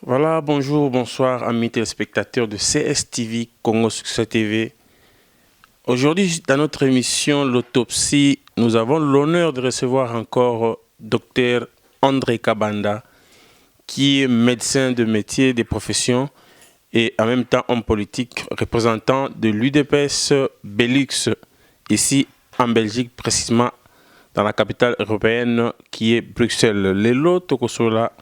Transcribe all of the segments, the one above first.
Voilà, bonjour, bonsoir, amis téléspectateurs de CSTV, Congo Succès TV. Aujourd'hui, dans notre émission L'autopsie, nous avons l'honneur de recevoir encore Dr André Kabanda, qui est médecin de métier des professions et en même temps homme politique, représentant de l'UDPS Belux, ici en Belgique, précisément dans la capitale européenne qui est Bruxelles. Lelo Tokosola,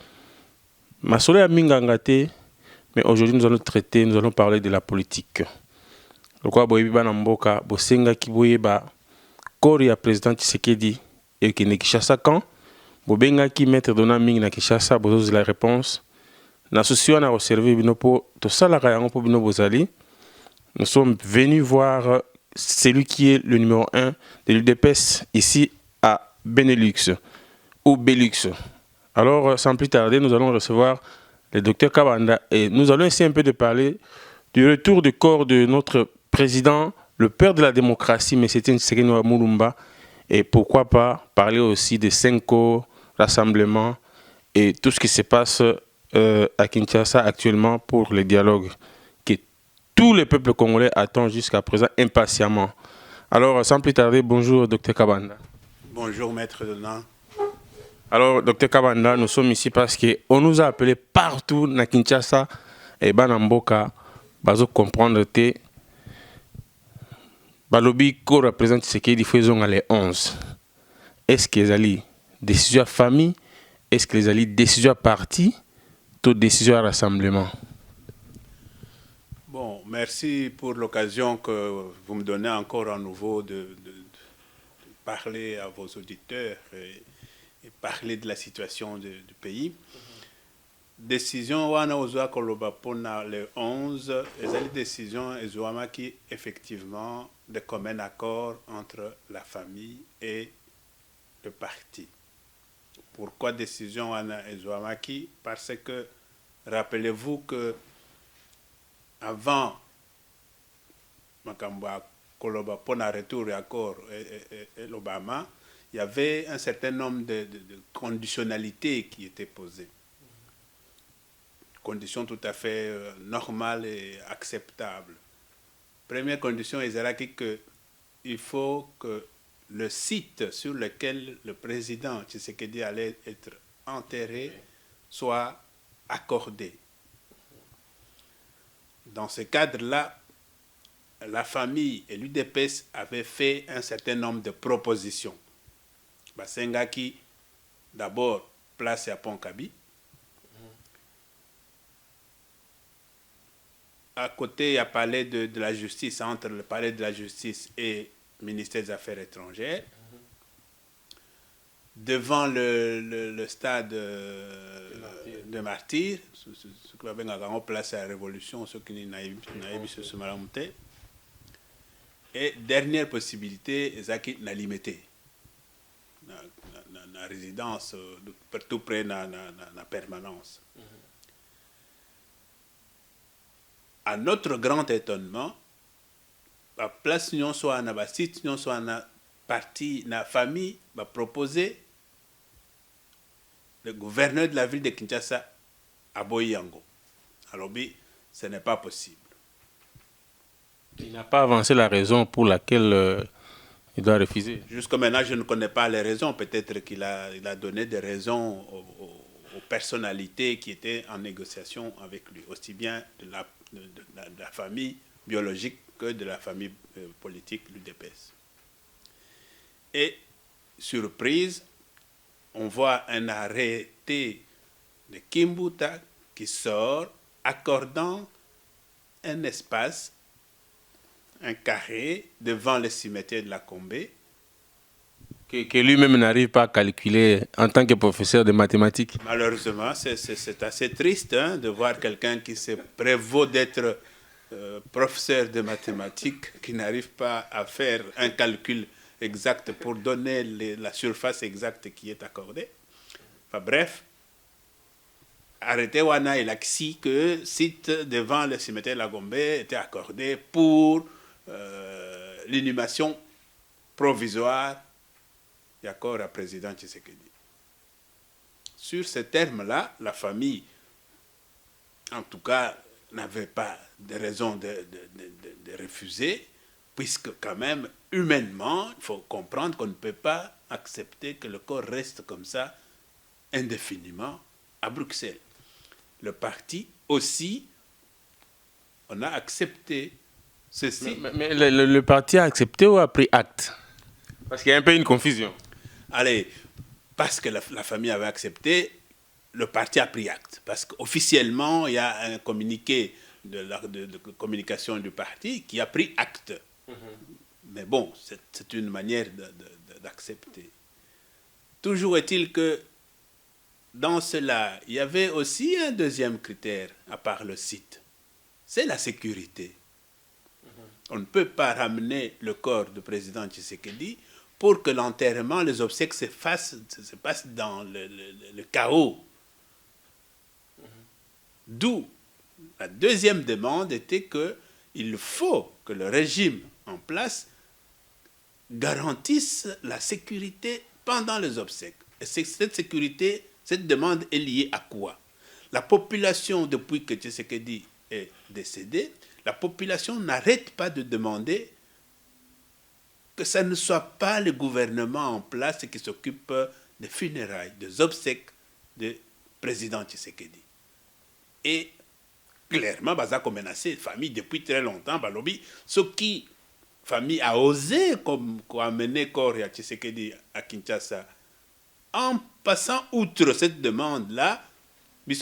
Masole Amingangate. Mais aujourd'hui, nous allons parler de la politique. Le quoi boyebi bana mboka bosenga ki boyeba kori ya président Tshisekedi et qui ne Kinshasa quand bobenga ki maître dona mingi na Kinshasa bozozi la réponse na souci na observer bino po to sala ka yango po bino bozali. Nous sommes venus voir celui qui est le numéro 1 de l'UDPS ici à Benelux ou Belux. Alors sans plus tarder, nous allons recevoir le docteur Kabanda, et nous allons essayer un peu de parler du retour du corps de notre président, le père de la démocratie, M. Tshisekedi Mulumba, et pourquoi pas parler aussi des 5 rassemblements et tout ce qui se passe à Kinshasa actuellement pour les dialogues que tout le peuple congolais attend jusqu'à présent impatiemment. Alors, sans plus tarder, bonjour, docteur Kabanda. Bonjour, maître Donan. Alors, docteur Kabanda, nous sommes ici parce qu'on nous a appelés partout à Kinshasa et Banamboka, bazo comprendre que Balobi ko représente ce qui faisons les 11. Est-ce que les décisions à famille, est-ce que les décisions à parti, toutes décisions à rassemblement? Bon, merci pour l'occasion que vous me donnez encore à nouveau de parler à vos auditeurs et parler de la situation du pays. Décision wana ozwa koloba pona le 11, les décisions ezwama qui effectivement de commun accord entre la famille et le parti. Pourquoi décision wana ezwama qui? Parce que rappelez-vous que avant Makamba Koloba pona retour et accord et l'Obama, il y avait un certain nombre de conditionnalités qui étaient posées. Conditions tout à fait normales et acceptables. Première condition, il faut que le site sur lequel le président Tshisekedi allait être enterré soit accordé. Dans ce cadre-là, la famille et l'UDPS avaient fait un certain nombre de propositions. Basengaki, d'abord, place à Pont-Kabi. À côté, il y a palais de la justice, entre le palais de la justice et le ministère des Affaires étrangères. Devant le stade de Martyrs, ce que l'on a place à la Révolution, ce qui n'a pas été. Et dernière possibilité, Zaki n'a limité. La résidence, tout près de la permanence. À notre grand étonnement, la place non soit na site, non soit na parti, na famille, va proposer le gouverneur de la ville de Kinshasa à Boyango. Alors, ce n'est pas possible. Il n'a pas avancé la raison pour laquelle il doit refuser. Jusqu'à maintenant, je ne connais pas les raisons. Peut-être qu'il a donné des raisons aux personnalités qui étaient en négociation avec lui, aussi bien de la famille biologique que de la famille politique, l'UDPS. Et, surprise, on voit un arrêté de Kimbuta qui sort accordant un espace, un carré devant le cimetière de la Combé. Que lui-même n'arrive pas à calculer en tant que professeur de mathématiques. Malheureusement, c'est assez triste de voir quelqu'un qui se prévaut d'être professeur de mathématiques, qui n'arrive pas à faire un calcul exact pour donner la surface exacte qui est accordée. Enfin bref, arrêté Wana et l'Axi que site devant le cimetière de la Gombe était accordé pour l'inhumation provisoire d'accord à président Tshisekedi. Sur ce terme-là, la famille en tout cas, n'avait pas de raison de refuser, puisque quand même, humainement, il faut comprendre qu'on ne peut pas accepter que le corps reste comme ça indéfiniment à Bruxelles. Le parti aussi, on a accepté ceci. Mais le parti a accepté ou a pris acte? Parce qu'il y a un peu une confusion. Allez, parce que la famille avait accepté, le parti a pris acte. Parce qu'officiellement, il y a un communiqué de communication du parti qui a pris acte. Mais bon, c'est une manière d'accepter. Toujours est-il que dans cela, il y avait aussi un deuxième critère, à part le site. C'est la sécurité. On ne peut pas ramener le corps du président Tshisekedi pour que l'enterrement, les obsèques se passent dans le chaos. D'où la deuxième demande était qu'il faut que le régime en place garantisse la sécurité pendant les obsèques. Et cette sécurité, cette demande est liée à quoi? La population, depuis que Tshisekedi est décédé, la population n'arrête pas de demander que ce ne soit pas le gouvernement en place qui s'occupe des funérailles, des obsèques du président Tshisekedi. Et clairement, Baza a menacé la famille depuis très longtemps. Balobi, ce qui famille a osé comme amener corps à Tshisekedi à Kinshasa, en passant outre cette demande-là, mais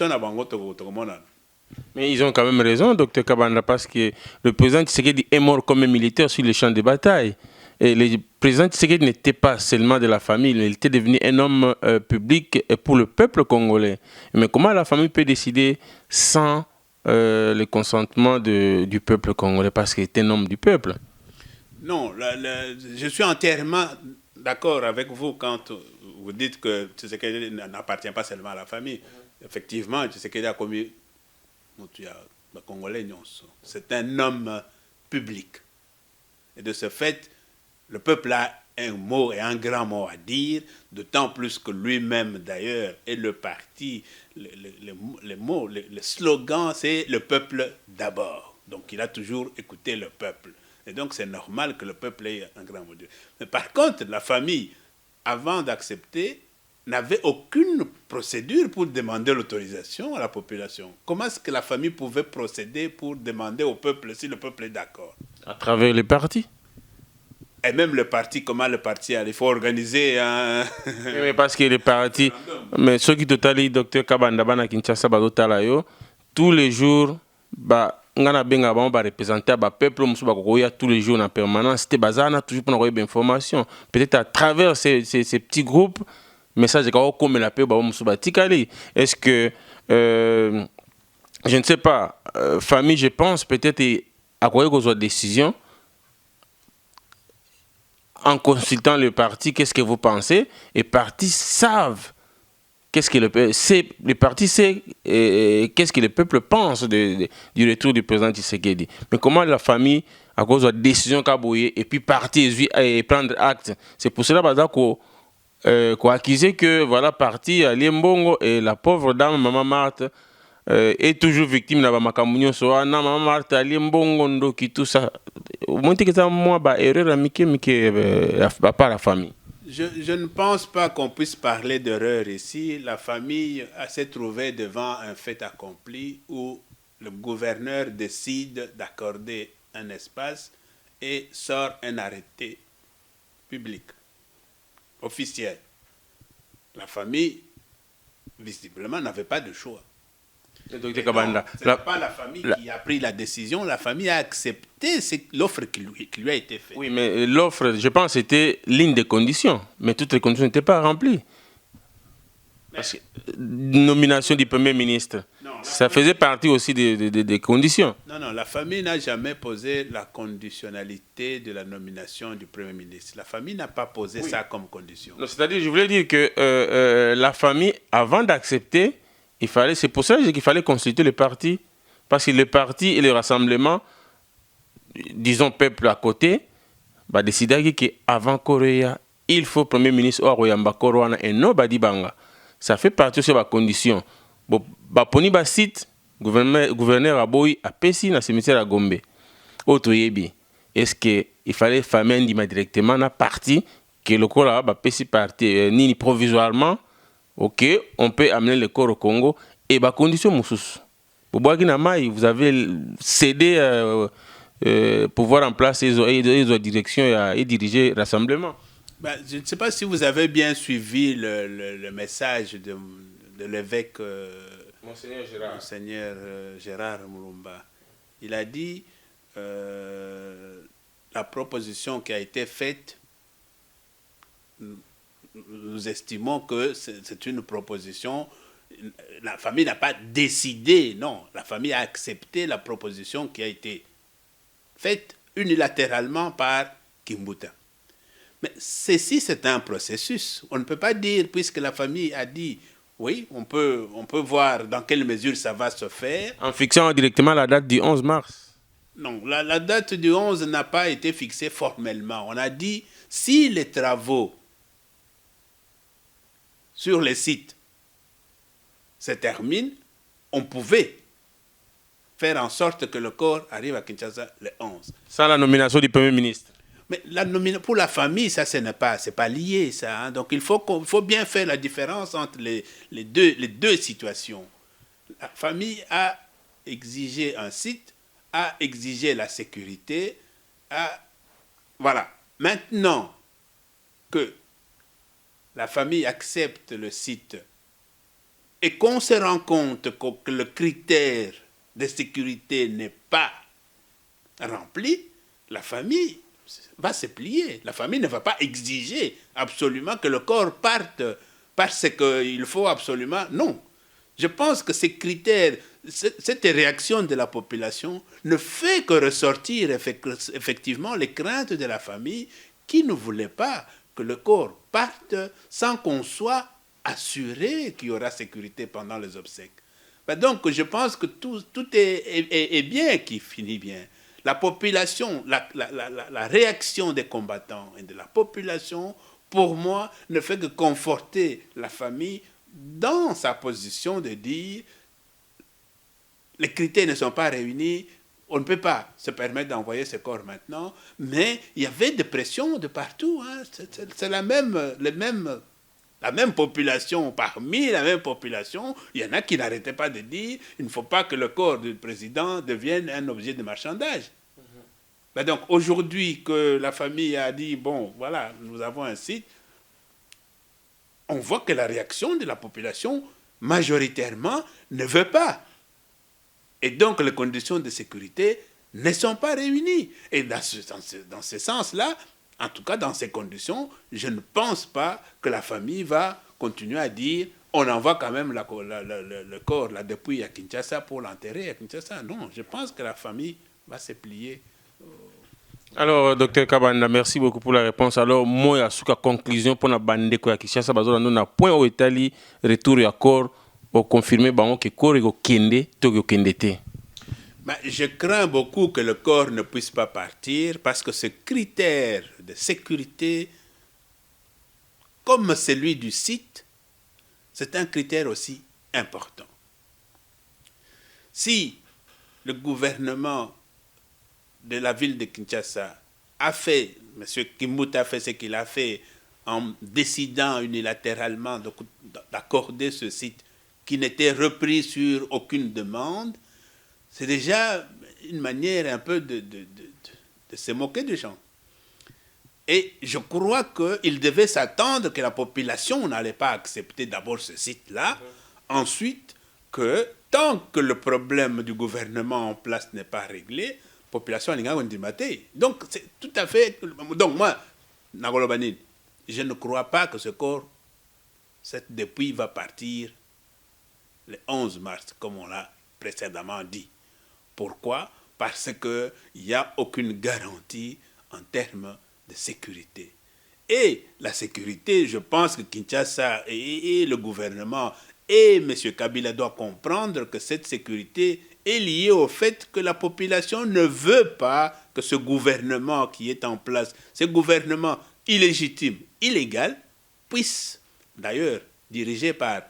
ils ont quand même raison, Dr Kabanda, parce que le président Tshisekedi est mort comme un militaire sur le champ de bataille. Et le président Tshisekedi n'était pas seulement de la famille, il était devenu un homme public pour le peuple congolais. Mais comment la famille peut décider sans le consentement du peuple congolais, parce qu'il était un homme du peuple? Non, je suis entièrement d'accord avec vous quand vous dites que Tshisekedi n'appartient pas seulement à la famille. Effectivement, Tshisekedi a commis le Congolais, c'est un homme public. Et de ce fait, le peuple a un mot et un grand mot à dire, d'autant plus que lui-même d'ailleurs et le parti, le slogan, c'est le peuple d'abord. Donc il a toujours écouté le peuple. Et donc c'est normal que le peuple ait un grand mot à dire. Mais par contre, la famille, avant d'accepter, n'avait aucune procédure pour demander l'autorisation à la population. Comment est-ce que la famille pouvait procéder pour demander au peuple si le peuple est d'accord? À travers les partis. Et même le parti, comment le parti, il faut organiser un... Mais parce que les partis... Mais ceux qui totalisent Dr Kabanda Bana Kinshasa Badotalayo, tous les jours, ngana benga ba représenter ba peuple musu ba koya tous les jours en permanence, c'était bazana toujours pour avoir information. Peut-être à travers ces petits groupes, message comme la paix est-ce que je ne sais pas, famille, je pense peut-être à quoi une décision en consultant le parti, qu'est-ce que vous pensez? Et les partis savent qu'est-ce que le parti sait qu'est-ce que le peuple pense du retour du président Tshisekedi. Mais comment la famille, à cause de la décision qu'a bouillé, et puis partir et prendre acte? C'est pour cela qu'on accusait que voilà parti à Liembongo et la pauvre dame Maman Marthe est toujours victime de la Makamunyo Soa, Maman Marthe à Liembongo Ndoki, tout ça. Au moins que ça moi erreur à part la famille. Je ne pense pas qu'on puisse parler d'erreur ici. La famille s'est trouvée devant un fait accompli où le gouverneur décide d'accorder un espace et sort un arrêté public, officiel. La famille, visiblement, n'avait pas de choix. Ce n'est pas la famille qui a pris la décision, la famille a accepté l'offre qui lui a été faite. Oui, mais l'offre, je pense, était l'une des conditions, mais toutes les conditions n'étaient pas remplies. Parce que nomination du Premier ministre, ça faisait partie aussi des conditions. Non, la famille n'a jamais posé la conditionnalité de la nomination du Premier ministre. La famille n'a pas posé ça comme condition. C'est-à-dire, je voulais dire que la famille, avant d'accepter, c'est pour ça qu'il fallait consulter le parti. Parce que le parti et le rassemblement, disons peuple à côté, décider qu'avant Corée, il faut Premier ministre Ouyamba Corona et non Badibanga. Ça fait partie de ces conditions. Poni ba site, gouverneur Aboy a pesi na cimetière à Gombe. Otoyebi. Est-ce qu'il fallait famille Ndima directement na parti que le corps là pesi parti ni provisoirement. OK, on peut amener le corps au Congo et bah condition mususu. Vous avez cédé pouvoir en place les directions et diriger le rassemblement. Ben, je ne sais pas si vous avez bien suivi le message de l'évêque Monseigneur Gérard Moulumba. Il a dit la proposition qui a été faite, nous estimons que c'est une proposition. La famille n'a pas décidé, non. La famille a accepté la proposition qui a été faite unilatéralement par Kimbuta. Mais ceci, c'est un processus. On ne peut pas dire, puisque la famille a dit, oui, on peut voir dans quelle mesure ça va se faire. En fixant directement la date du 11 mars. Non, la date du 11 n'a pas été fixée formellement. On a dit, si les travaux sur les sites se terminent, on pouvait faire en sorte que le corps arrive à Kinshasa le 11. Sans la nomination du Premier ministre. Mais pour la famille, ça, c'est pas lié, ça. Hein. Donc, il faut bien faire la différence entre les deux situations. La famille a exigé un site, a exigé la sécurité, voilà. Maintenant que la famille accepte le site et qu'on se rend compte que le critère de sécurité n'est pas rempli, la famille va se plier. La famille ne va pas exiger absolument que le corps parte parce qu'il faut absolument... Non. Je pense que ces critères, cette réaction de la population ne fait que ressortir effectivement les craintes de la famille qui ne voulait pas que le corps parte sans qu'on soit assuré qu'il y aura sécurité pendant les obsèques. Donc je pense que tout est bien qui finit bien. La population, la réaction des combattants et de la population, pour moi, ne fait que conforter la famille dans sa position de dire les critères ne sont pas réunis, on ne peut pas se permettre d'envoyer ce corps maintenant, mais il y avait des pressions de partout. Hein. C'est la même population, parmi la même population, il y en a qui n'arrêtaient pas de dire il ne faut pas que le corps du président devienne un objet de marchandage. Ben donc aujourd'hui que la famille a dit bon voilà, nous avons un site, on voit que la réaction de la population majoritairement ne veut pas. Et donc les conditions de sécurité ne sont pas réunies. Et dans ce sens-là, en tout cas dans ces conditions, je ne pense pas que la famille va continuer à dire on envoie quand même le corps, la dépouille à Kinshasa pour l'enterrer à Kinshasa. Non, je pense que la famille va se plier. Alors, docteur Kabanda, merci beaucoup pour la réponse. Alors, moi, à la conclusion pour la bande de Kinshasa, on a point au Italie, retour et accord pour confirmer que le corps est kende, to kende. Je crains beaucoup que le corps ne puisse pas partir parce que ce critère de sécurité, comme celui du site, c'est un critère aussi important. Si le gouvernement de la ville de Kinshasa a fait, M. Kimbuta a fait ce qu'il a fait en décidant unilatéralement d'accorder ce site qui n'était repris sur aucune demande, c'est déjà une manière un peu de se moquer des gens. Et je crois qu'il devait s'attendre que la population n'allait pas accepter d'abord ce site-là, ensuite que tant que le problème du gouvernement en place n'est pas réglé, la population n'a pas dit. Donc c'est tout à fait... Donc moi, Nagolobanine, je ne crois pas que ce corps, cette dépouille va partir le 11 mars, comme on l'a précédemment dit. Pourquoi? Parce qu'il n'y a aucune garantie en termes de sécurité. Et la sécurité, je pense que Kinshasa et le gouvernement et M. Kabila doivent comprendre que cette sécurité est liée au fait que la population ne veut pas que ce gouvernement qui est en place, ce gouvernement illégitime, illégal, puisse, d'ailleurs, dirigé par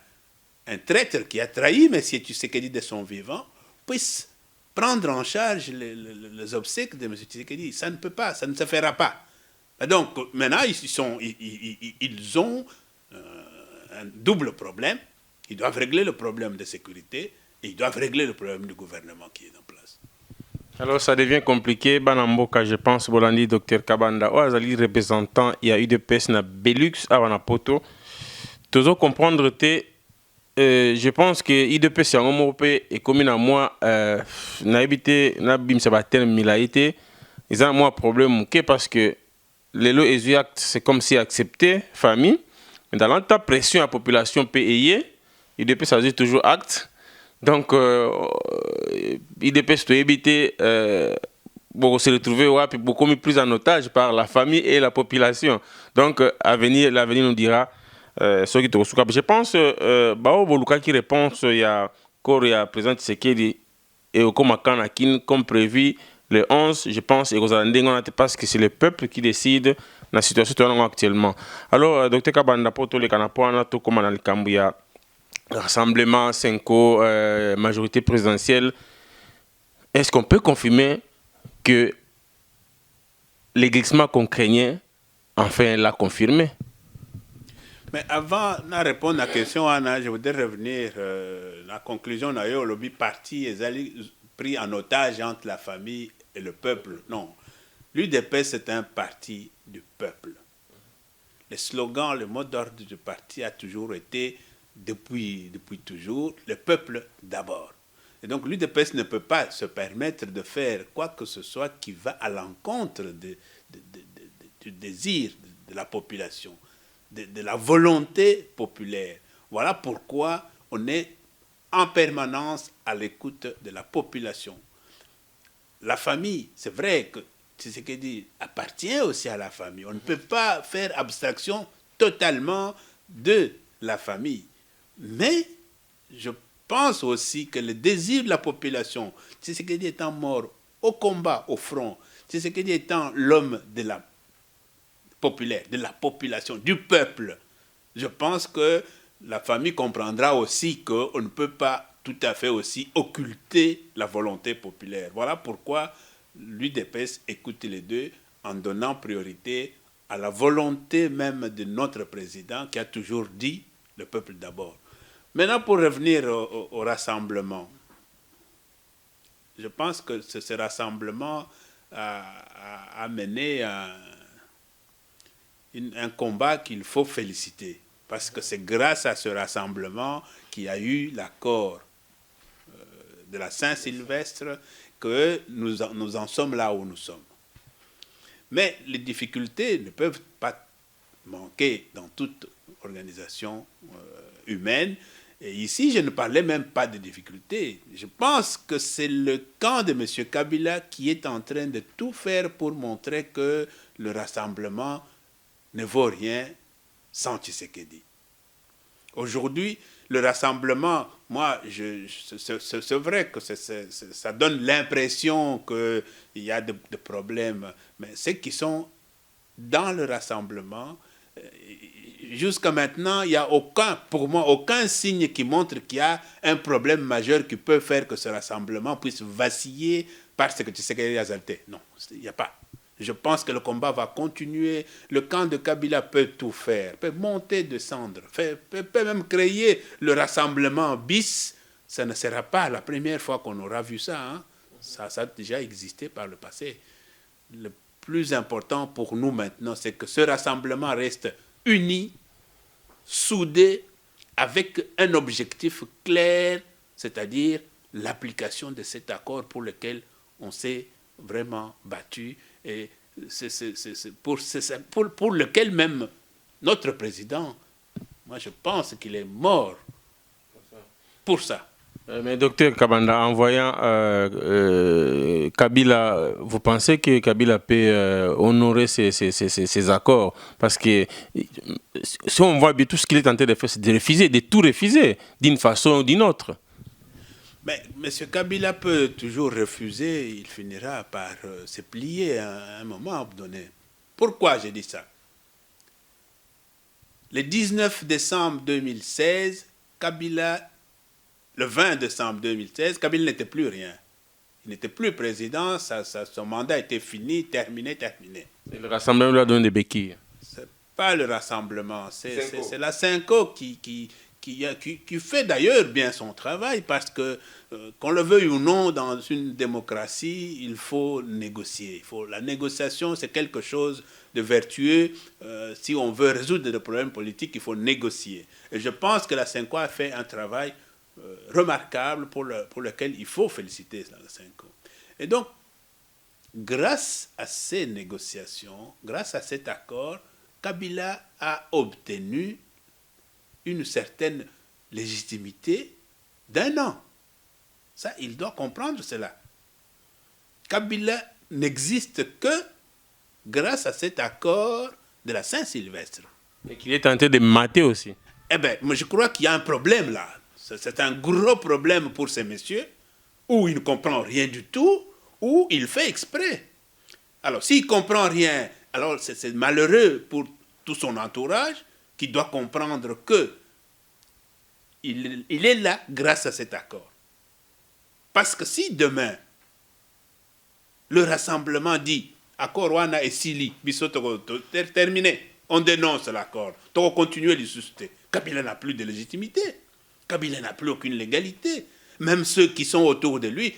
un traître qui a trahi M. Tshisekedi de son vivant, puisse prendre en charge les obsèques de M. Tshisekedi. Ça ne peut pas, ça ne se fera pas. Et donc, maintenant, ils ont un double problème. Ils doivent régler le problème de sécurité et ils doivent régler le problème du gouvernement qui est en place. Alors, ça devient compliqué. Banamboka, je pense, Bolandi, Dr Kabanda, Oazali, représentant, il y a eu des personnes na Belux, à Wanapoto. Toujours comprendre, je pense que IDP, c'est un homme et comme à moi, n'a habité, n'a bim sabatel milaïté, ils ont un problème, parce que les lois et actes, c'est comme si accepté, famille, mais dans la pression à la population payée, IDP, ça veut dire toujours acte. Donc, IDP, c'est éviter, beaucoup se retrouver, puis beaucoup plus en otage par la famille et la population. Donc, l'avenir nous dira. Je pense Bao Boluka qui répond il y a le président Tshisekedi et au Komakakin comme prévu le 11, je pense, parce que c'est le peuple qui décide de la situation actuellement. Alors, Dr Kabanda, pour tous les Kanapoana, tout comme dans le Kambouya, rassemblement, Senko, majorité présidentielle, est-ce qu'on peut confirmer que les glissements qu'on craignait, enfin, l'a confirmé? Mais avant de répondre à la question, Anna, je voudrais revenir à la conclusion de le lobby parti est pris en otage entre la famille et le peuple. Non. L'UDP, c'est un parti du peuple. Le slogan, le mot d'ordre du parti a toujours été, depuis toujours, le peuple d'abord. Et donc l'UDPS ne peut pas se permettre de faire quoi que ce soit qui va à l'encontre du désir de la population. De la volonté populaire. Voilà pourquoi on est en permanence à l'écoute de la population. La famille, c'est vrai que Tshisekedi appartient aussi à la famille. On ne peut pas faire abstraction totalement de la famille. Mais je pense aussi que le désir de la population, Tshisekedi étant mort au combat, au front, Tshisekedi étant l'homme de la populaire, de la population, du peuple, je pense que la famille comprendra aussi qu'on ne peut pas tout à fait aussi occulter la volonté populaire. Voilà pourquoi l'UDPS écoute les deux en donnant priorité à la volonté même de notre président qui a toujours dit le peuple d'abord. Maintenant, pour revenir au rassemblement, je pense que ce rassemblement a mené à un combat qu'il faut féliciter, parce que c'est grâce à ce rassemblement qu'il y a eu l'accord de la Saint-Sylvestre que nous en sommes là où nous sommes. Mais les difficultés ne peuvent pas manquer dans toute organisation humaine. Et ici, je ne parlais même pas de difficultés. Je pense que c'est le camp de M. Kabila qui est en train de tout faire pour montrer que le rassemblement ne vaut rien sans Tshisekedi. Aujourd'hui, le rassemblement, moi, c'est vrai que ça donne l'impression qu'il y a des problèmes, mais ceux qui sont dans le rassemblement, jusqu'à maintenant, il n'y a pour moi, aucun signe qui montre qu'il y a un problème majeur qui peut faire que ce rassemblement puisse vaciller parce que Tshisekedi a exalté. Non, il n'y a pas. Je pense que le combat va continuer. Le camp de Kabila peut tout faire, peut monter, descendre, peut même créer le rassemblement bis. Ça ne sera pas la première fois qu'on aura vu ça. Hein. Ça a déjà existé par le passé. Le plus important pour nous maintenant, c'est que ce rassemblement reste uni, soudé, avec un objectif clair, c'est-à-dire l'application de cet accord pour lequel on s'est vraiment battu et pour lequel même notre président, moi je pense qu'il est mort pour ça. Mais docteur Kabanda, en voyant Kabila, vous pensez que Kabila peut honorer ces accords? Parce que si on voit bien tout ce qu'il est tenté de faire, c'est de refuser, de tout refuser d'une façon ou d'une autre. Mais M. Kabila peut toujours refuser, il finira par se plier à un moment donné. Pourquoi j'ai dit ça? Le 19 décembre 2016, Kabila le 20 décembre 2016, Kabila n'était plus rien. Il n'était plus président, son mandat était fini, terminé. Et le rassemblement lui a donné des béquilles. C'est pas le rassemblement, c'est la Cinco qui fait d'ailleurs bien son travail, parce que, qu'on le veuille ou non, dans une démocratie, il faut négocier. La négociation, c'est quelque chose de vertueux. Si on veut résoudre des problèmes politiques, il faut négocier. Et je pense que la Cinco a fait un travail remarquable pour lequel il faut féliciter la Cinco. Et donc, grâce à ces négociations, grâce à cet accord, Kabila a obtenu une certaine légitimité d'1 an. Ça, il doit comprendre cela. Kabila n'existe que grâce à cet accord de la Saint-Sylvestre. Et qu'il est tenté de mater aussi. Eh bien, je crois qu'il y a un problème là. C'est un gros problème pour ces messieurs, où il ne comprend rien du tout, ou il fait exprès. Alors, s'il ne comprend rien, alors c'est malheureux pour tout son entourage, qui doit comprendre que il est là grâce à cet accord. Parce que si demain, le rassemblement dit « Accord Wana et Sili, terminé », on dénonce l'accord, on continue à le susciter. Kabila n'a plus de légitimité. Kabila n'a plus aucune légalité. Même ceux qui sont autour de lui,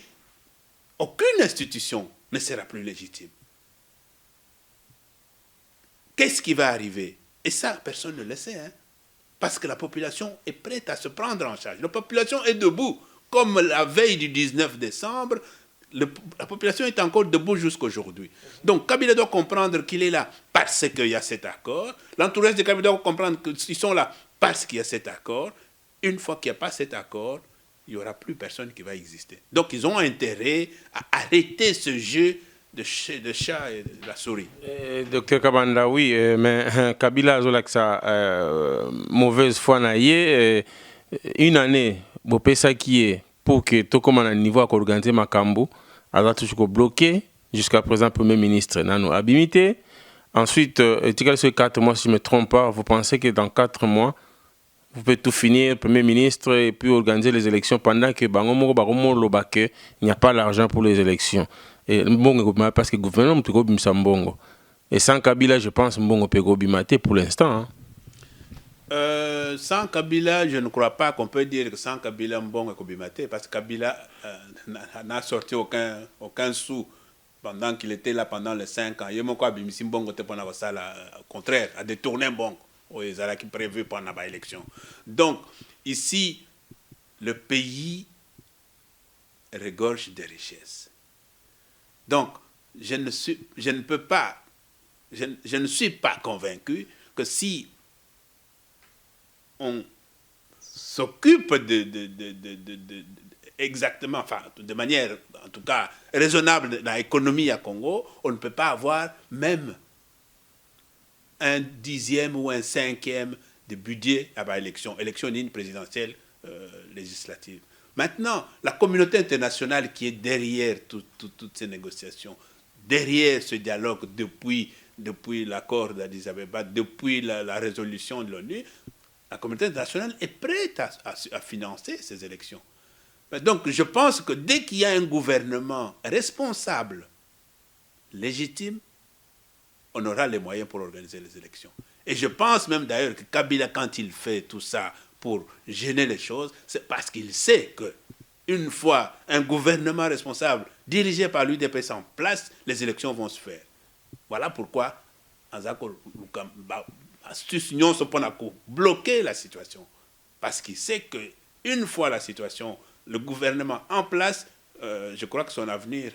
aucune institution ne sera plus légitime. Qu'est-ce qui va arriver? Et ça, personne ne le sait. Parce que la population est prête à se prendre en charge. La population est debout. Comme la veille du 19 décembre, la population est encore debout jusqu'à aujourd'hui. Donc Kabila doit comprendre qu'il est là parce qu'il y a cet accord. L'entourage de Kabila doit comprendre qu'ils sont là parce qu'il y a cet accord. Une fois qu'il n'y a pas cet accord, il n'y aura plus personne qui va exister. Donc ils ont intérêt à arrêter ce jeu de chat et de la souris. Docteur Kabanda, oui, mais Kabila a sa mauvaise foi naïe. Une année, ça qui est pour que tout comme un niveau à organiser Makambo, elle a toujours bloqué jusqu'à présent Premier ministre Nano Abimité. Ensuite, sur 4 mois, si je ne me trompe pas, vous pensez que dans 4 mois, vous pouvez tout finir, Premier ministre, et puis organiser les élections pendant que il n'y a pas l'argent pour les élections. Et parce que le gouvernement est Mbongo. Et sans Kabila, je pense que Mbongo peut Bimate pour l'instant. Sans Kabila, je ne crois pas qu'on peut dire que sans Kabila, Mbongo est Bimate, parce que Kabila n'a sorti aucun sou pendant qu'il était là pendant les 5 ans. Il y a Mbongo au contraire, à détourner Mbongo. Ils ont prévu pendant l'élection. Donc, ici, le pays regorge de richesses. Donc, je ne suis pas convaincu que si on s'occupe exactement, enfin, de manière, en tout cas, raisonnable de l'économie à Congo, on ne peut pas avoir même un 10e ou un 5e de budget à l'élection présidentielle législative. Maintenant, la communauté internationale qui est derrière toutes ces négociations, derrière ce dialogue depuis l'accord d'Addis Abeba, depuis la résolution de l'ONU, la communauté internationale est prête à financer ces élections. Donc je pense que dès qu'il y a un gouvernement responsable, légitime, on aura les moyens pour organiser les élections. Et je pense même d'ailleurs que Kabila, quand il fait tout ça pour gêner les choses, c'est parce qu'il sait qu'une fois un gouvernement responsable dirigé par l'UDPS en place, les élections vont se faire. Voilà pourquoi astuce union se prend à bloquer la situation. Parce qu'il sait qu'une fois la situation, le gouvernement en place, je crois que son avenir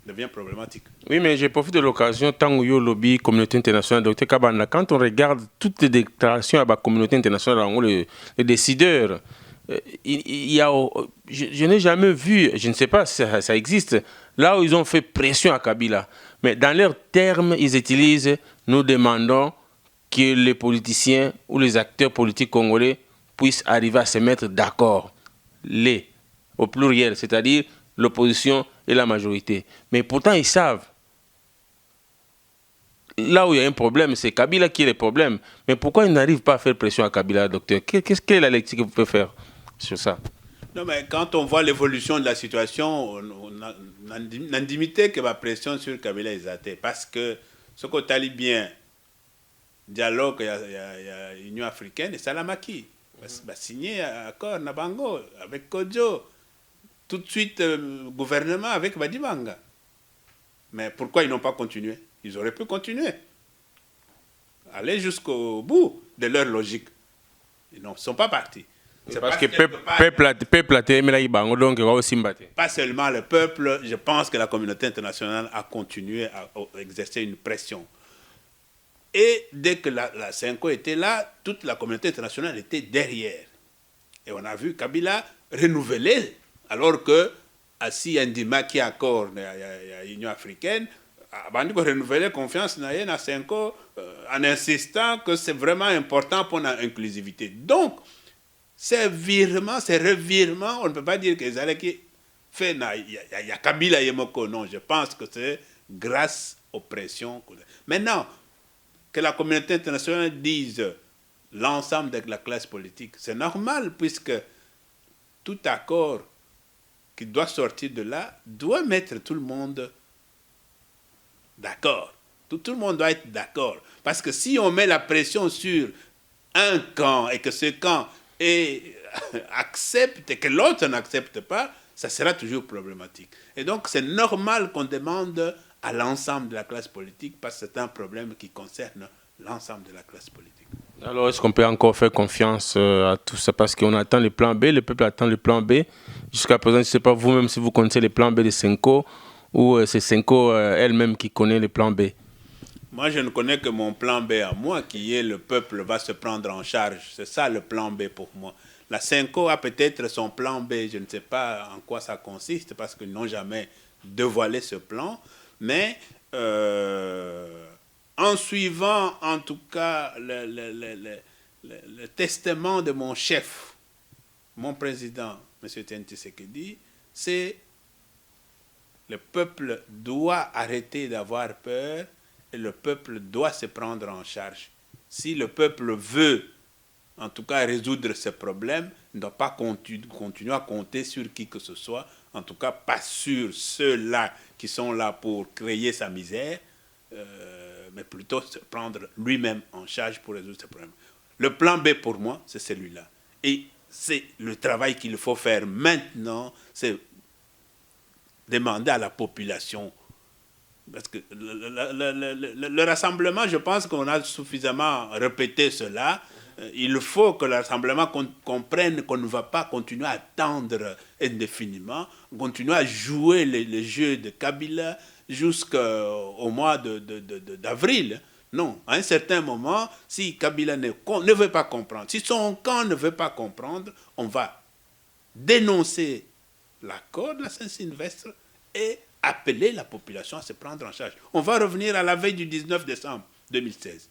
devient problématique. Oui, mais j'ai profité de l'occasion, tant que lobby, communauté internationale, Dr Kabanda, quand on regarde toutes les déclarations à la communauté internationale, les décideurs, je n'ai jamais vu, je ne sais pas si ça existe, là où ils ont fait pression à Kabila. Mais dans leurs termes, ils utilisent, nous demandons que les politiciens ou les acteurs politiques congolais puissent arriver à se mettre d'accord. Au pluriel, c'est-à-dire l'opposition et la majorité. Mais pourtant, ils savent. Là où il y a un problème, c'est Kabila qui est le problème. Mais pourquoi ils n'arrivent pas à faire pression à Kabila, docteur? Quelle est la lecture que vous pouvez faire sur ça? Non, mais quand on voit l'évolution de la situation, on a l'intimité que la pression sur Kabila est atteinte. Parce que ce qu'on t'a dit bien, dialogue, il y a l'Union africaine et Salamaki. Va signer un accord Nabango avec Kodjo. Tout de suite, gouvernement avec Badibanga. Mais pourquoi ils n'ont pas continué? Ils auraient pu continuer. Aller jusqu'au bout de leur logique. Ils ne sont pas partis. C'est parce que pas seulement le peuple, je pense que la communauté internationale a continué à exercer une pression. Et dès que la CENCO était là, toute la communauté internationale était derrière. Et on a vu Kabila renouveler, alors que Assi Ndima qui accorde à l'Union africaine, a renouvelé confiance dans la CENCO en insistant que c'est vraiment important pour l'inclusivité. Donc, ces virements, ces revirements, on ne peut pas dire que Zaleki fait, il y a Kabila Yemoko, non, je pense que c'est grâce aux pressions. Maintenant, que la communauté internationale dise l'ensemble de la classe politique, c'est normal puisque tout accord qui doit sortir de là doit mettre tout le monde d'accord. Tout le monde doit être d'accord. Parce que si on met la pression sur un camp et que ce camp accepte et que l'autre n'accepte pas, ça sera toujours problématique. Et donc c'est normal qu'on demande à l'ensemble de la classe politique parce que c'est un problème qui concerne l'ensemble de la classe politique. Alors est-ce qu'on peut encore faire confiance à tout ça? Parce qu'on attend le plan B, le peuple attend le plan B. Jusqu'à présent, je ne sais pas vous-même si vous connaissez le plan B de CENCO ou c'est CENCO elle-même qui connaît le plan B. Moi, je ne connais que mon plan B à moi, qui est le peuple va se prendre en charge. C'est ça le plan B pour moi. La CENCO a peut-être son plan B, je ne sais pas en quoi ça consiste, parce qu'ils n'ont jamais dévoilé ce plan. Mais en suivant, en tout cas, le testament de mon chef, mon président, M. Tienti Sekedi, c'est le peuple doit arrêter d'avoir peur et le peuple doit se prendre en charge. Si le peuple veut, en tout cas, résoudre ce problème, il ne doit pas continuer à compter sur qui que ce soit, en tout cas pas sur ceux-là qui sont là pour créer sa misère, mais plutôt se prendre lui-même en charge pour résoudre ce problème. Le plan B pour moi, c'est celui-là. Et c'est le travail qu'il faut faire maintenant, c'est demander à la population. Parce que le rassemblement, je pense qu'on a suffisamment répété cela. Il faut que le rassemblement comprenne qu'on ne va pas continuer à attendre indéfiniment, continuer à jouer les jeux de Kabila jusqu'au mois d'avril. Non, à un certain moment, si Kabila ne veut pas comprendre, si son camp ne veut pas comprendre, on va dénoncer l'accord de la Saint-Sylvestre et appeler la population à se prendre en charge. On va revenir à la veille du 19 décembre 2016.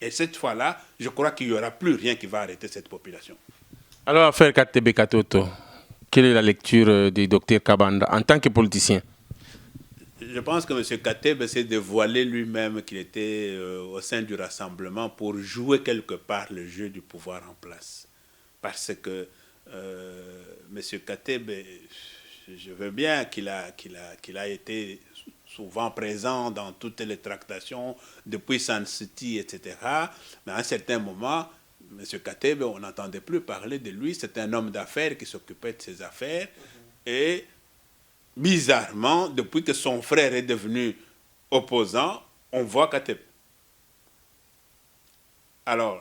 Et cette fois-là, je crois qu'il n'y aura plus rien qui va arrêter cette population. Alors, affaire Katebe Katoto, quelle est la lecture du docteur Kabanda en tant que politicien? Je pense que M. Katebe s'est dévoilé lui-même qu'il était au sein du rassemblement pour jouer quelque part le jeu du pouvoir en place. Parce que M. Katebe, je veux bien qu'il a été souvent présent dans toutes les tractations depuis San City, etc. Mais à un certain moment, M. Katebe, on n'entendait plus parler de lui. C'était un homme d'affaires qui s'occupait de ses affaires. Et bizarrement, depuis que son frère est devenu opposant, on voit Katebe. Alors,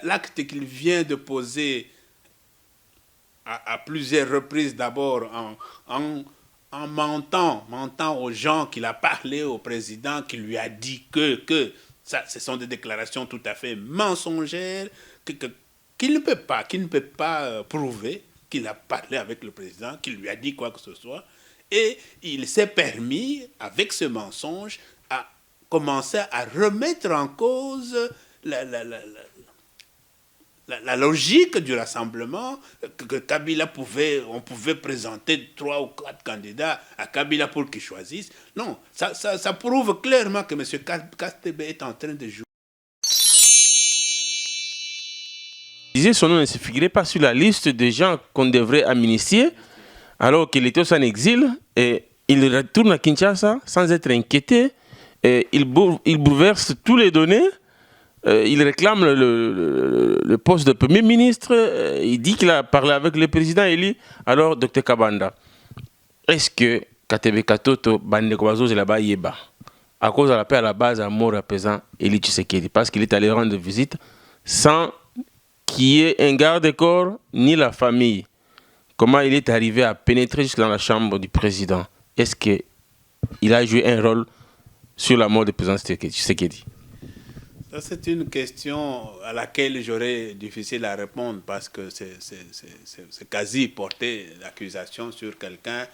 l'acte qu'il vient de poser à plusieurs reprises, d'abord en mentant aux gens qu'il a parlé au président, qui lui a dit que ça, ce sont des déclarations tout à fait mensongères, qu'il ne peut pas prouver qu'il a parlé avec le président, qu'il lui a dit quoi que ce soit. Et il s'est permis, avec ce mensonge, à commencer à remettre en cause la logique du rassemblement, que Kabila on pouvait présenter 3 ou 4 candidats à Kabila pour qu'il choisisse. Non, ça prouve clairement que M. Katebe est en train de jouer. disait son nom ne se figurait pas sur la liste des gens qu'on devrait amnistier, alors qu'il était en exil, et il retourne à Kinshasa sans être inquiété, et il bouleverse tous les données, il réclame le poste de Premier ministre, il dit qu'il a parlé avec le président élu, alors Dr Kabanda, est-ce que Katebe Katoto, Bande Kobazo, c'est là-bas, Yeba, à cause de la paix à la base, à mort à présent, Élie Tshisekedi, parce qu'il est allé rendre visite sans qu'il y ait un garde-corps ni la famille. Comment il est arrivé à pénétrer jusque dans la chambre du président? Est-ce qu'il a joué un rôle sur la mort du président Tshisekedi? Ça, c'est une question à laquelle j'aurais difficile à répondre parce que c'est quasi porter l'accusation sur quelqu'un.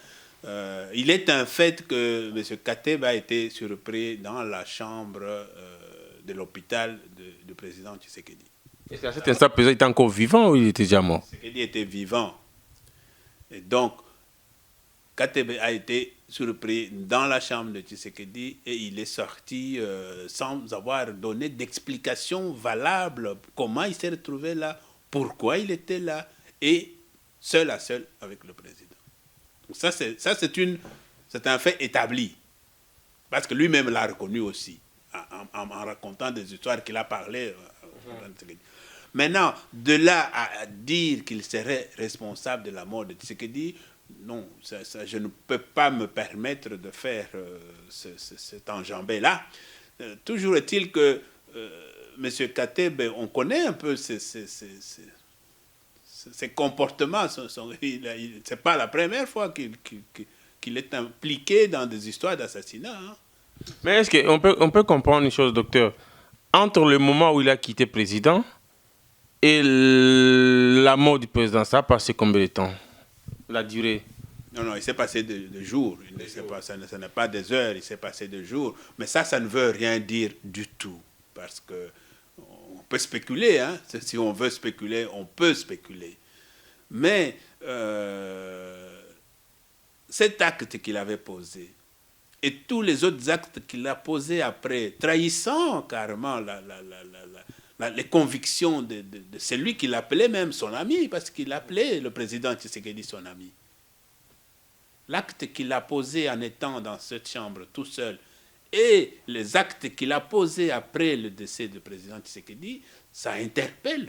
Il est un fait que M. Kateb a été surpris dans la chambre de l'hôpital du président Tshisekedi. Est-ce qu'à cet instant, le président était encore vivant ou il était déjà mort? Tshisekedi était vivant. Et donc, Kateb a été surpris dans la chambre de Tshisekedi et il est sorti sans avoir donné d'explication valable comment il s'est retrouvé là, pourquoi il était là, et seul à seul avec le président. Donc ça, c'est un fait établi, parce que lui-même l'a reconnu aussi, en racontant des histoires qu'il a parlé. Maintenant, de là à dire qu'il serait responsable de la mort de Tshisekedi, non, je ne peux pas me permettre de faire cet enjambé-là. Toujours est-il que M. Kateb, on connaît un peu ses comportements. Ce n'est pas la première fois qu'il est impliqué dans des histoires d'assassinat. Hein. Mais est-ce qu'on peut comprendre une chose, docteur? Entre le moment où il a quitté le président et la mort du président, ça a passé combien de temps? La durée? Non, il s'est passé des jours. Ce n'est pas des heures, il s'est passé des jours. Mais ça ne veut rien dire du tout. Parce que on peut spéculer. Hein? Si on veut spéculer, on peut spéculer. Mais cet acte qu'il avait posé et tous les autres actes qu'il a posés après, trahissant carrément les convictions de celui qu'il appelait même son ami, parce qu'il appelait le président Tshisekedi son ami. L'acte qu'il a posé en étant dans cette chambre tout seul et les actes qu'il a posés après le décès du président Tshisekedi, ça interpelle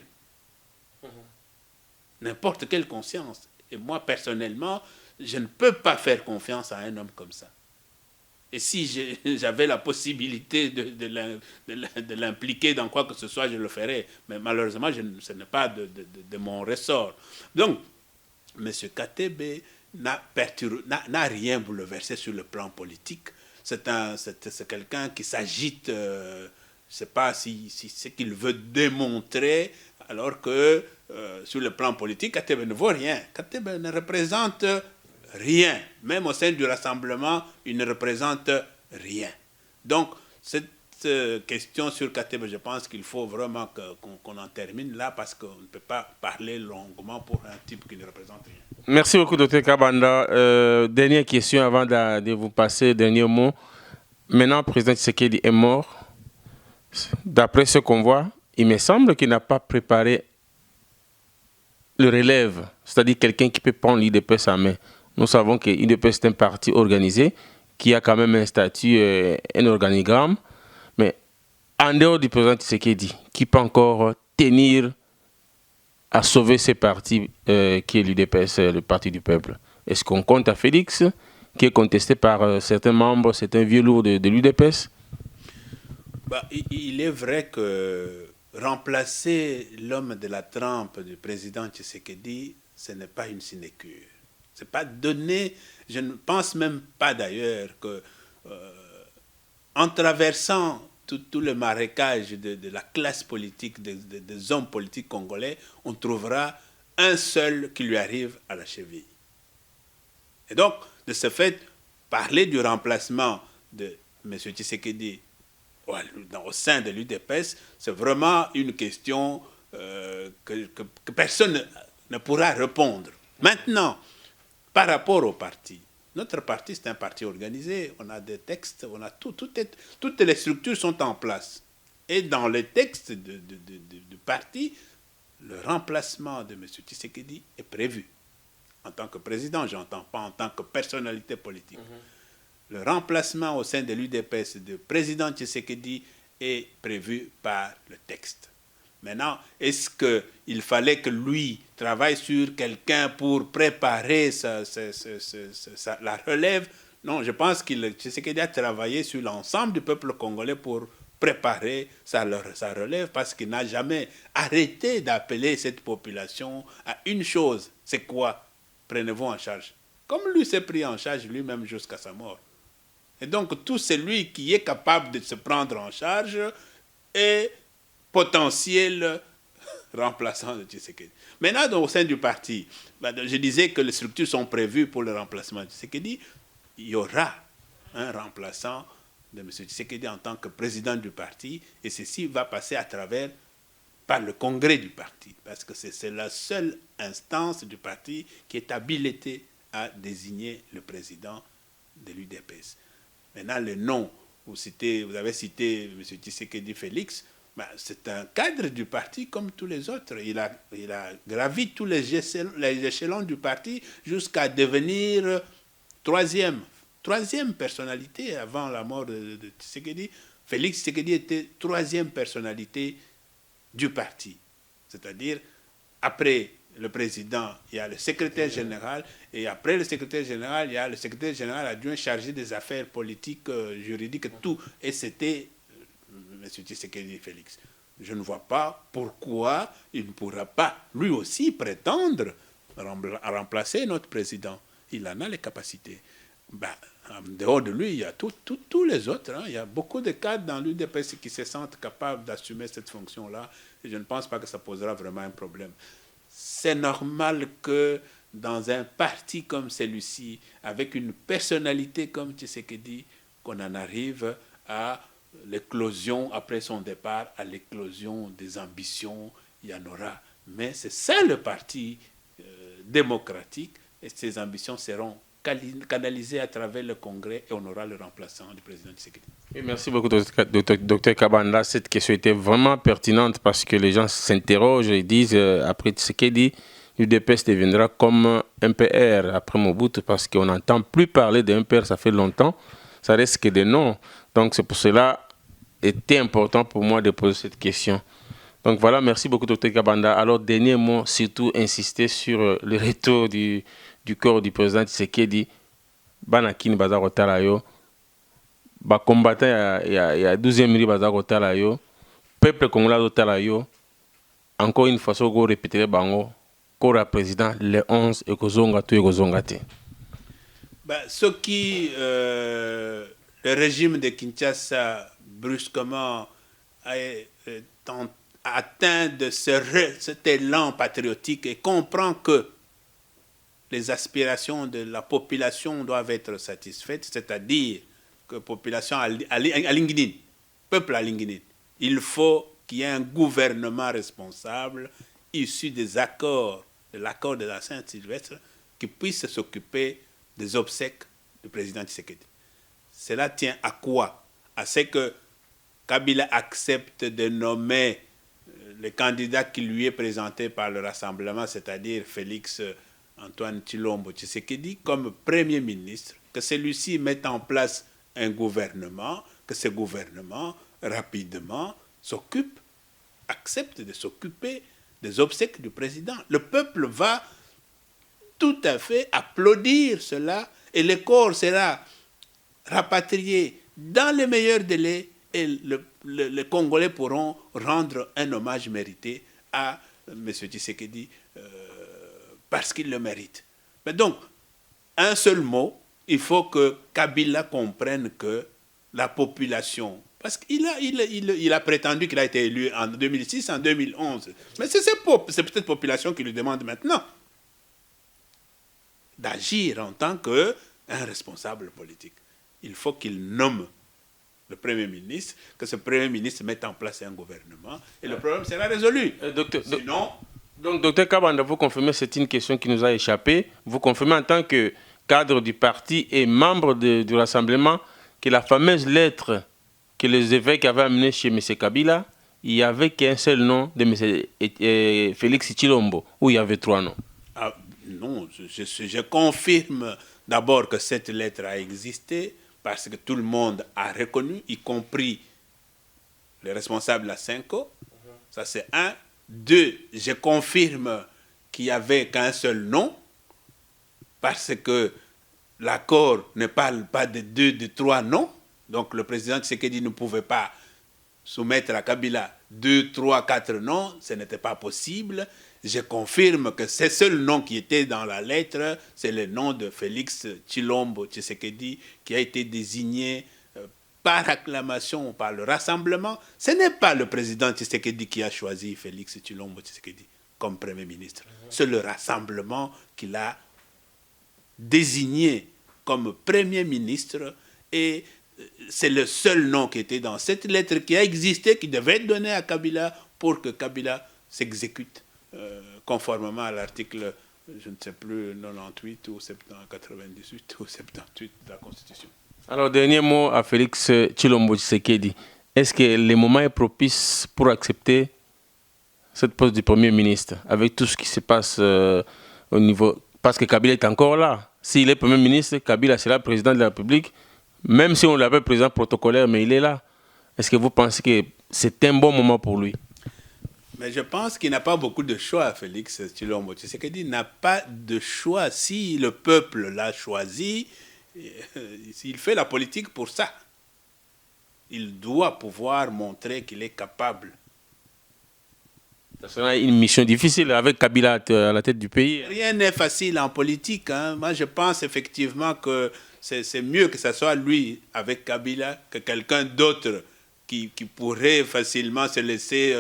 n'importe quelle conscience. Et moi, personnellement, je ne peux pas faire confiance à un homme comme ça. Et si j'avais la possibilité de l'impliquer dans quoi que ce soit, je le ferais. Mais malheureusement, ce n'est pas de mon ressort. Donc, M. Katebe n'a rien bouleversé sur le plan politique. C'est quelqu'un qui s'agite, je ne sais pas si ce qu'il veut démontrer, alors que sur le plan politique, Katebe ne vaut rien. Katebe ne représente rien. Même au sein du rassemblement, il ne représente rien. Donc, cette question sur Katebe, je pense qu'il faut vraiment qu'on en termine là, parce qu'on ne peut pas parler longuement pour un type qui ne représente rien. Merci beaucoup, Dr Kabanda. Dernière question avant de vous passer, dernier mot. Maintenant, le président Tshisekedi est mort. D'après ce qu'on voit, il me semble qu'il n'a pas préparé le relève, c'est-à-dire quelqu'un qui peut prendre l'UDPS en main. Nous savons que l'UDPS est un parti organisé qui a quand même un statut, un organigramme. Mais en dehors du président Tshisekedi, qui peut encore tenir à sauver ce parti qui est l'UDPS, le parti du peuple? Est-ce qu'on compte à Félix, qui est contesté par certains membres, certains vieux lourds de l'UDPS? Il est vrai que remplacer l'homme de la trempe du président Tshisekedi, ce n'est pas une sinecure. C'est pas donné. Je ne pense même pas d'ailleurs que en traversant tout le marécage de la classe politique, des hommes politiques congolais, on trouvera un seul qui lui arrive à la cheville. Et donc, de ce fait, parler du remplacement de M. Tshisekedi au sein de l'UDPS, c'est vraiment une question que personne ne pourra répondre. Maintenant, par rapport au parti, notre parti, c'est un parti organisé, on a des textes, on a toutes les structures sont en place. Et dans les textes du parti, le remplacement de M. Tshisekedi est prévu. En tant que président, je n'entends pas en tant que personnalité politique. Le remplacement au sein de l'UDPS de président Tshisekedi est prévu par le texte. Maintenant, est-ce qu'il fallait que lui travaille sur quelqu'un pour préparer la relève? Non, je pense que Tshisekedi a travaillé sur l'ensemble du peuple congolais pour préparer sa relève, parce qu'il n'a jamais arrêté d'appeler cette population à une chose. C'est quoi? Prenez-vous en charge. Comme lui s'est pris en charge lui-même jusqu'à sa mort. Et donc, tout celui qui est capable de se prendre en charge est potentiel remplaçant de Tshisekedi. Maintenant, au sein du parti, je disais que les structures sont prévues pour le remplacement de Tshisekedi. Il y aura un remplaçant de M. Tshisekedi en tant que président du parti, et ceci va passer par le congrès du parti, parce que c'est la seule instance du parti qui est habilitée à désigner le président de l'UDPS. Maintenant, le nom, vous avez cité M. Tshisekedi Félix, c'est un cadre du parti comme tous les autres. Il a gravi tous les échelons du parti jusqu'à devenir troisième personnalité avant la mort de Tshisekedi. Félix Tshisekedi était troisième personnalité du parti. C'est-à-dire, après le président, il y a le secrétaire général, et après le secrétaire général, il y a le secrétaire général adjoint chargé des affaires politiques, juridiques, tout. Et c'était M. Tshisekedi Félix. Je ne vois pas pourquoi il ne pourra pas, lui aussi, prétendre à remplacer notre président. Il en a les capacités. En dehors de lui, il y a tous les autres. Il y a beaucoup de cadres dans l'UDPS qui se sentent capables d'assumer cette fonction-là. Et je ne pense pas que ça posera vraiment un problème. C'est normal que dans un parti comme celui-ci, avec une personnalité comme Tshisekedi, qu'on en arrive à l'éclosion, après son départ, à l'éclosion des ambitions, il y en aura. Mais c'est ça le parti démocratique, et ces ambitions seront canalisées à travers le Congrès, et on aura le remplaçant du président Tshisekedi. Et merci beaucoup, Dr Kabanda. Cette question était vraiment pertinente parce que les gens s'interrogent et disent, après Tshisekedi, l'UDPS deviendra comme un PR après Mobutu, parce qu'on n'entend plus parler d'un PR, ça fait longtemps, ça reste que des noms. Donc c'est pour cela était important pour moi de poser cette question. Donc voilà, merci beaucoup Dr Kabanda. Alors dernier mot, surtout insister sur le retour du corps du président Tshisekedi. Banakini Bazar Otalayo, combattant il y a 12e riz Bazar Otalayo, peuple congolais Otalayo, encore une fois, on répéter bango, corps président le 11 et Kozonga tout et Kozonga te. Ce qui le régime de Kinshasa brusquement a atteint de cet élan patriotique et comprend que les aspirations de la population doivent être satisfaites, c'est-à-dire que population à Linguinine, peuple à Linguinine, il faut qu'il y ait un gouvernement responsable issu des accords, de l'accord de la Saint-Sylvestre, qui puisse s'occuper des obsèques du président Tshisekedi. Cela tient à quoi? À ce que Kabila accepte de nommer le candidat qui lui est présenté par le Rassemblement, c'est-à-dire Félix Antoine Tshilombo Tshisekedi, comme Premier ministre, que celui-ci mette en place un gouvernement, que ce gouvernement, rapidement, accepte de s'occuper des obsèques du président. Le peuple va tout à fait applaudir cela, et le corps sera rapatrié dans les meilleurs délais, et les Congolais pourront rendre un hommage mérité à M. Tshisekedi parce qu'il le mérite. Mais donc, un seul mot, il faut que Kabila comprenne que la population, parce qu'il a prétendu qu'il a été élu en 2006, en 2011, mais c'est cette population qui lui demande maintenant d'agir en tant qu'un responsable politique. Il faut qu'il nomme le Premier ministre, que ce Premier ministre mette en place un gouvernement, et le problème sera résolu. Sinon... Donc, Dr Kabanda, vous confirmez, c'est une question qui nous a échappé, vous confirmez en tant que cadre du parti et membre du Rassemblement que la fameuse lettre que les évêques avaient amenée chez M. Kabila il n'y avait qu'un seul nom de M. Félix Tshilombo, ou il y avait 3 noms? Ah, non, je confirme d'abord que cette lettre a existé parce que tout le monde a reconnu, y compris les responsables de la Cinco. Ça, c'est 1. 2, je confirme qu'il n'y avait qu'un seul nom parce que l'accord ne parle pas de 2, de 3 noms. Donc, le président Tshisekedi ne pouvait pas soumettre à Kabila 2, 3, 4 noms. Ce n'était pas possible. Je confirme que ce seul nom qui était dans la lettre, c'est le nom de Félix Tshilombo Tshisekedi qui a été désigné par acclamation, par le rassemblement. Ce n'est pas le président Tshisekedi qui a choisi Félix Tshilombo Tshisekedi comme Premier ministre. C'est le rassemblement qui l'a désigné comme Premier ministre et c'est le seul nom qui était dans cette lettre qui a existé, qui devait être donné à Kabila pour que Kabila s'exécute conformément à l'article, je ne sais plus, 98 ou 98 ou 78 de la Constitution. Alors, dernier mot à Félix Tshilombo Tshisekedi. Est-ce que le moment est propice pour accepter cette poste du Premier ministre avec tout ce qui se passe au niveau... Parce que Kabila est encore là. S'il est Premier ministre, Kabila sera président de la République, même si on l'appelle président protocolaire, mais il est là. Est-ce que vous pensez que c'est un bon moment pour lui? Mais je pense qu'il n'a pas beaucoup de choix, Félix Tshilombo Tshisekedi n'a pas de choix. Si le peuple l'a choisi, il fait la politique pour ça. Il doit pouvoir montrer qu'il est capable. Ça sera une mission difficile avec Kabila à la tête du pays. Rien n'est facile en politique. Hein. Moi, je pense effectivement que c'est mieux que ce soit lui avec Kabila que quelqu'un d'autre qui pourrait facilement se laisser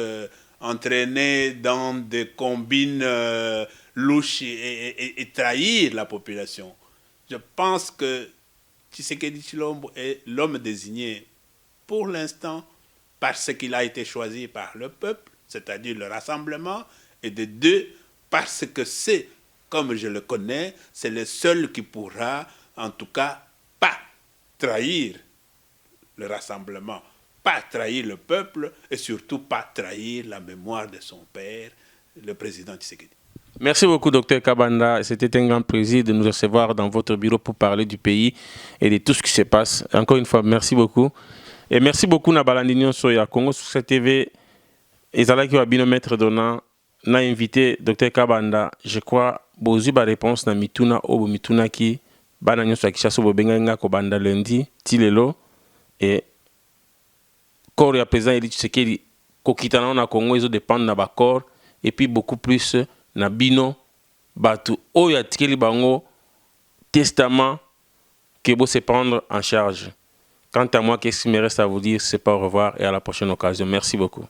entraîner dans des combines louches et trahir la population. Je pense que Tshisekedi Tshilombo est l'homme désigné pour l'instant parce qu'il a été choisi par le peuple, c'est-à-dire le rassemblement, et de 2, parce que c'est, comme je le connais, c'est le seul qui pourra, en tout cas, pas trahir le rassemblement, pas trahir le peuple, et surtout pas trahir la mémoire de son père, le président Tshisekedi. Merci beaucoup, Dr Kabanda. C'était un grand plaisir de nous recevoir dans votre bureau pour parler du pays et de tout ce qui se passe. Encore une fois, merci beaucoup. Et merci beaucoup, Nabalandinion Soya Congo sur cette TV. Et ça qui va bien mettre donnant, n'a invité Dr Kabanda. Je crois, bozu ba réponse na mituna obo mituna ki bana nyoso akishaso bobenga nga ko banda lundi tilelo et corps ya président Eli Tshisekedi ko kitana na Congo ils dépendent na ba corps et puis beaucoup plus na bino batu oyo atikeli bango testament que vous se prendre en charge. Quant à moi, qu'est-ce qu'il me reste à vous dire, c'est pas au revoir et à la prochaine occasion. Merci beaucoup.